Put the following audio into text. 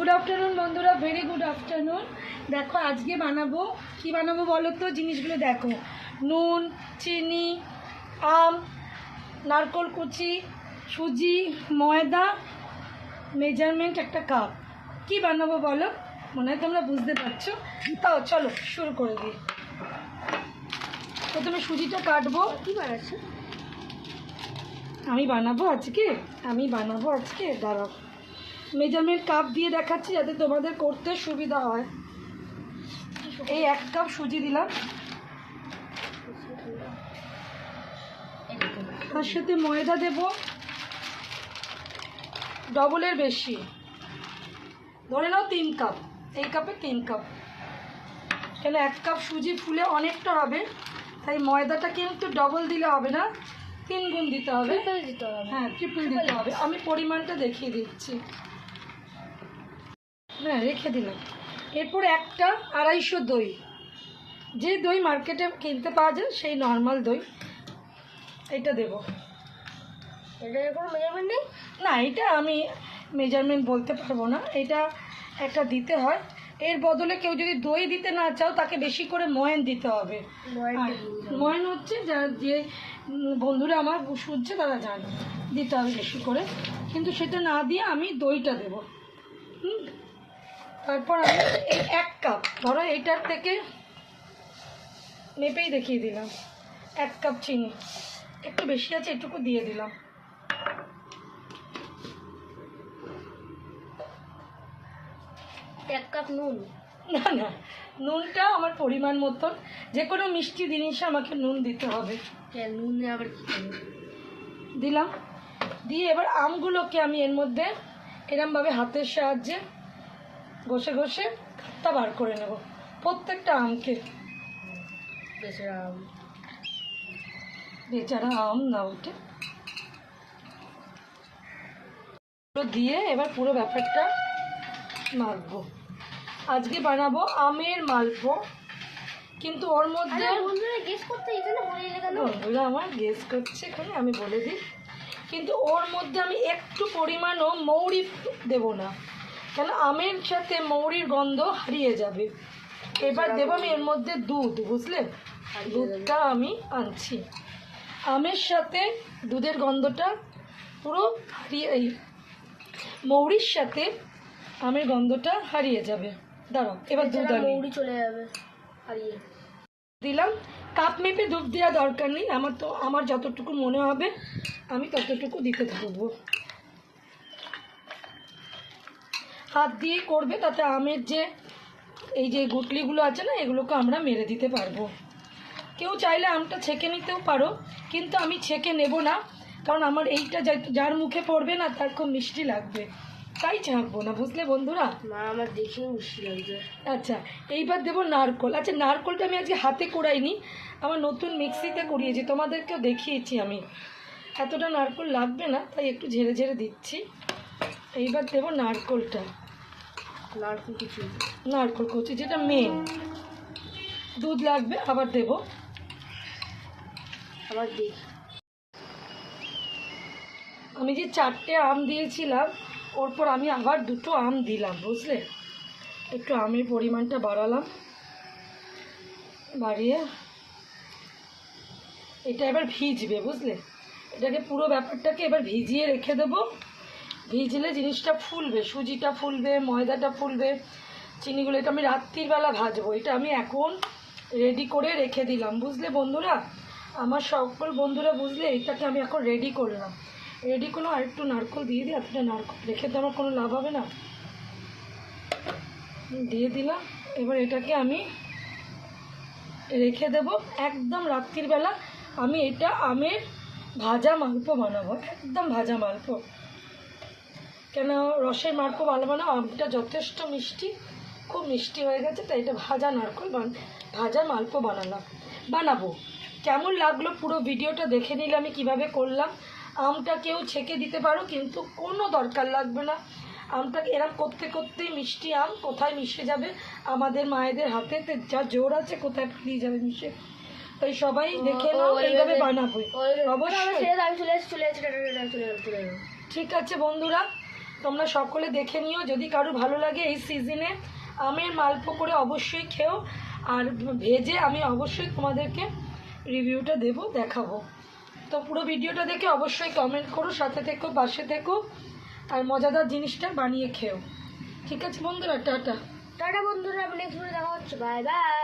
Good afternoon बंधुरा very good afternoon. देखो आज के बानाबो कि बानाबो बोलो तो जिनिसगुलो देखो नून चीनी आम नारकल कुचि सुजी मयदा मेजारमेंट एक कप कि बानाबो बोलो मने तोमरा बुझते पारछो। तो चलो शुरू करे दी। प्रथमे सुजिटा काटबो कि बानाচ্ছো আমি বানাবো আজকে দাঁড়াও মেজারমেন্ট কাপ দিয়ে দেখাচ্ছি যাতে তোমাদের করতে সুবিধা হয়। এই 1 কাপ সুজি দিলাম, তার সাথে ময়দা দেব ডবলের বেশি, ধরে নাও 3 কাপ। এই কাপে 3 কাপ, কেন 1 কাপ সুজি ফুলে অনেকটা হবে, তাই ময়দাটা কিন্তু ডবল দিলে হবে না, 3 গুণ দিতে হবে। হ্যাঁ ট্রিপল দিতে হবে। আমি পরিমাণটা দেখিয়ে দিচ্ছি। হ্যাঁ রেখে দিলাম। এরপর একটা 250 দই, যে দই মার্কেটে কিনতে পাওয়া যায় সেই নর্মাল দই, এটা দেবো। এটা কোনো মেজারমেন্ট নেই না, এটা আমি মেজারমেন্ট বলতে পারবো না, এটা একটা দিতে হয়। এর বদলে কেউ যদি দই দিতে না চাও তাকে বেশি করে ময়ান দিতে হবে। ময়ান হচ্ছে যে বন্ধুরা আমার শুনছে তারা জানে দিতে হবে বেশি করে, কিন্তু সেটা না দিয়ে আমি দইটা দেবো। তারপর আমি এই 1 কাপ, ধরো এইটার থেকে মেপেই দেখিয়ে দিলাম, 1 কাপ চিনি, একটু বেশি আছে এটুকু দিয়ে দিলাম। এক কাপ নুন, না না, নুনটা আমার পরিমাণ মতন, যে কোনো মিষ্টি জিনিসে আমাকে নুন দিতে হবে। নুনে আবার কি দিলাম। দিয়ে এবার আমগুলোকে আমি এর মধ্যে এরমভাবে হাতের সাহায্যে ঘষে ঘষে খাট্টা বার করে নেব প্রত্যেকটা আমকে। বেচারা আম না ওঠে দিয়ে এবার পুরো ব্যাপারটা মাখবো। আজকে বানাবো আমের মালপো, কিন্তু ওর মধ্যে বন্ধুরা আমার গেস করছে এখানে, আমি বলে দিই, কিন্তু ওর মধ্যে আমি একটু পরিমাণও মৌরি দেব না, কেন আমের সাথে মৌরির গন্ধ হারিয়ে যাবে। এবার দেবো আমি এর মধ্যে দুধ, বুঝলে, দুধটা আমি আনছি। আমের সাথে দুধের গন্ধটা পুরো হারিয়ে, এই মৌরির সাথে আমের গন্ধটা হারিয়ে যাবে। দাঁড়াও এবার দুধ মৌরি চলে যাবে হারিয়ে দিলাম। কাপ মেপে দুধ দেওয়া দরকার নেই, আমার যতটুকু মনে হবে আমি ততটুকু দিতে থাকবো। হাত দিয়ে করবে, তাতে আমের যে এই যে গুটলিগুলো আছে না, এগুলোকে আমরা মেরে দিতে পারবো। কেউ চাইলে আমটা ছেঁকে নিতেও পারো, কিন্তু আমি ছেঁকে নেব না, কারণ আমার এইটা যার মুখে পড়বে না তার খুব মিষ্টি লাগবে, তাই ছাঁকবো না, বুঝলে বন্ধুরা। মা আমার দেখেও মিষ্টি লাগছে। আচ্ছা এইবার দেবো নারকল। আচ্ছা নারকলটা আমি আজকে হাতে কোড়াইনি, আমার নতুন মিক্সিতে কুড়িয়েছি, তোমাদেরকেও দেখিয়েছি আমি। এতটা নারকল লাগবে না, তাই একটু ঝেড়ে ঝেড়ে দিচ্ছি। এইবার দেবো নারকলটা, নারকল কুচি যেটা মেন। দুধ লাগবে, আবার দেবো, আবার দিই। আমি যে 4টে আম দিয়েছিলাম ওর পর আমি আবার 2টো আম দিলাম, বুঝলে, একটু আমের পরিমাণটা বাড়ালাম, বাড়িয়ে এটা এবার ভিজবে, বুঝলে, এটাকে পুরো ব্যাপারটাকে এবার ভিজিয়ে রেখে দেবো। ভিজলে জিনিসটা ফুলবে, সুজিটা ফুলবে, ময়দাটা ফুলবে, চিনিগুলো, এটা আমি রাত্রির বেলা ভাজবো। এটা আমি এখন রেডি করে রেখে দিলাম, বুঝলে বন্ধুরা, আমার সকল বন্ধুরা বুঝলে, এটাকে আমি এখন রেডি করলাম। আর একটু নারকল দিয়ে দিই, এতটা নারকল রেখে তো আমার কোনো লাভ হবে না, দিয়ে দিলাম। এবার এটাকে আমি রেখে দেব একদম রাত্রির বেলা। আমি এটা আমের ভাজা মালপো বানাবো, একদম ভাজা মালপো, কেন রসের মালপো বানাবো না, আমটা যথেষ্ট মিষ্টি, খুব মিষ্টি হয়ে গেছে, তাই এটা ভাজা মালপো বানাবো। কেমন লাগলো পুরো ভিডিওটা দেখে নিলে আমি কিভাবে করলাম। আমটা কেউ ছেঁকে দিতে পারো, কিন্তু কোনো দরকার লাগবে না। আমটা এরম করতে করতেই মিষ্টি আম কোথায় মিশে যাবে আমাদের মায়েদের হাতে, যা জোর আছে কোথায় দিয়ে যাবে মিশে। তাই সবাই দেখে নাও, এইভাবে বানাবো অবশ্যই। ঠিক আছে বন্ধুরা, তোমরা সকলে দেখে নিও, যদি কারো ভালো লাগে এই সিজনে আমের মালপো করে অবশ্যই খেও। আর ভেজে আমি অবশ্যই তোমাদেরকে রিভিউটা দেখাবো। তো পুরো ভিডিওটা দেখে অবশ্যই কমেন্ট করো, সাথে থেকো, পাশে থেকো, আর মজাদার জিনিসটা বানিয়ে খেও। ঠিক আছে বন্ধুরা, টাটা। টাটা বন্ধুরা, নেক্সট ভিডিও দেখা হচ্ছে, বাই বাই।